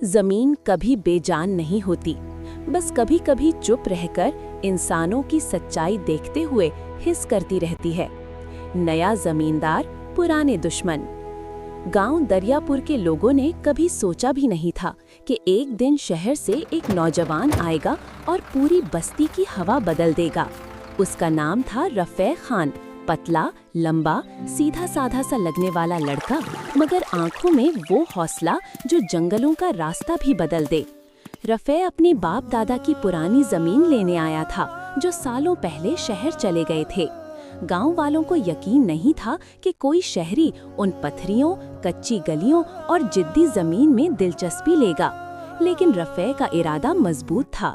जमीन कभी बेजान नहीं होती, बस कभी कभी चुप रहकर इंसानों की सच्चाई देखते हुए हिस करती रहती है। नया जमींदार, पुराने दुश्मन। गांव दरियापुर के लोगों ने कभी सोचा भी नहीं था कि एक दिन शहर से एक नौजवान आएगा और पूरी बस्ती की हवा बदल देगा। उसका नाम था रफ़े खान। पतला, लंबा, सीधा साधा सा लगने वाला लड़का, मगर आंखों में वो हौसला जो जंगलों का रास्ता भी बदल दे। रफ़े अपने बाप दादा की पुरानी जमीन लेने आया था, जो सालों पहले शहर चले गए थे। गांव वालों को यकीन नहीं था कि कोई शहरी उन पथरियों, कच्ची गलियों और जिद्दी जमीन में दिलचस्पी लेगा, लेकिन रफ़े का इरादा मजबूत था।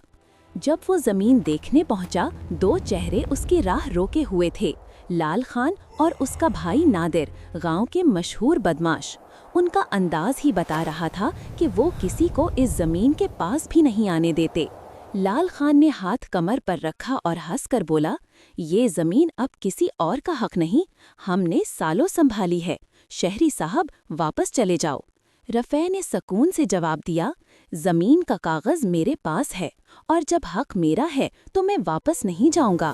जब वो जमीन देखने पहुंचा, दो चेहरे उसकी राह रोके हुए थे, लाल खान और उसका भाई नादिर, गांव के मशहूर बदमाश। उनका अंदाज ही बता रहा था कि वो किसी को इस जमीन के पास भी नहीं आने देते। लाल खान ने हाथ कमर पर रखा और हंसकर बोला, ये जमीन अब किसी और का हक नहीं, हमने सालों संभाली है। शहरी साहब, वापस चले जाओ। रफ़े ने सुकून से जवाब दिया, जमीन का कागज मेरे पास है और जब हक मेरा है तो मैं वापस नहीं जाऊंगा।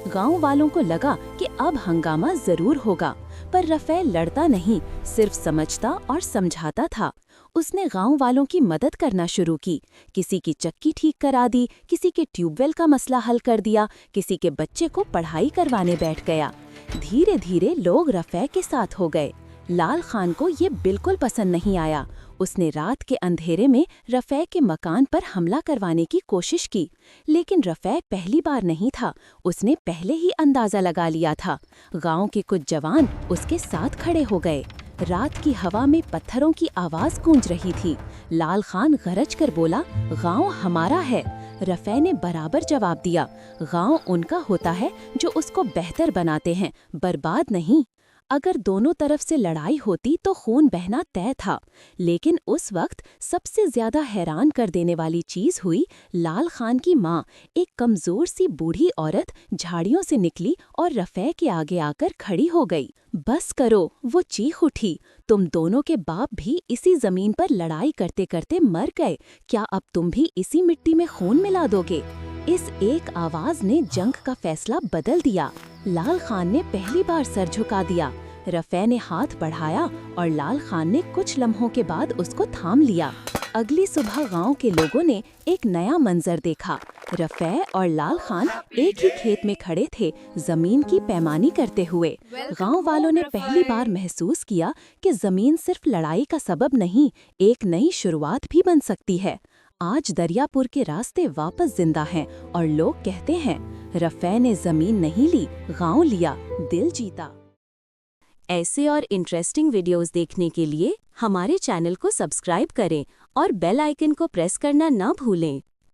गांव वालों को लगा कि अब हंगामा जरूर होगा, पर रफ़े लड़ता नहीं, सिर्फ समझता और समझाता था। उसने गांव वालों की मदद करना शुरू की। किसी की चक्की ठीक करा दी, किसी के ट्यूबवेल का मसला हल कर दिया, किसी के बच्चे को पढ़ाई करवाने बैठ गया। धीरे धीरे लोग रफ़े के साथ हो गए। लाल खान को ये बिल्कुल पसंद नहीं आया। उसने रात के अंधेरे में रफ़े के मकान पर हमला करवाने की कोशिश की, लेकिन रफ़े पहली बार नहीं था। उसने पहले ही अंदाज़ा लगा लिया था। गांव के कुछ जवान उसके साथ खड़े हो गए। रात की हवा में पत्थरों की आवाज़ गूंज रही थी। लाल खान गरज कर बोला, गांव हमारा है। रफ़े ने बराबर जवाब दिया, गांव उनका होता है जो उसको बेहतर बनाते हैं, बर्बाद नहीं। अगर दोनों तरफ से लड़ाई होती तो खून बहना तय था, लेकिन उस वक्त सबसे ज्यादा हैरान कर देने वाली चीज हुई। लाल खान की माँ, एक कमजोर सी बूढ़ी औरत, झाड़ियों से निकली और रफ़े के आगे आकर खड़ी हो गई। बस करो, वो चीख उठी, तुम दोनों के बाप भी इसी जमीन पर लड़ाई करते करते मर गए, क्या अब तुम भी इसी मिट्टी में खून मिला दोगे? इस एक आवाज ने जंग का फैसला बदल दिया। लाल खान ने पहली बार सर झुका दिया। रफ़े ने हाथ बढ़ाया और लाल खान ने कुछ लम्हों के बाद उसको थाम लिया। अगली सुबह गांव के लोगों ने एक नया मंजर देखा। रफ़े और लाल खान एक ही खेत में खड़े थे, जमीन की पैमानी करते हुए। गांव वालों ने पहली बार महसूस किया कि जमीन सिर्फ लड़ाई का सबब नहीं, एक नई शुरुआत भी बन सकती है। आज दरियापुर के रास्ते वापस जिंदा हैं और लोग कहते हैं, रफ़े ने जमीन नहीं ली, गांव लिया, दिल जीता। ऐसे और इंटरेस्टिंग वीडियोस देखने के लिए हमारे चैनल को सब्सक्राइब करें और बेल आइकन को प्रेस करना ना भूलें।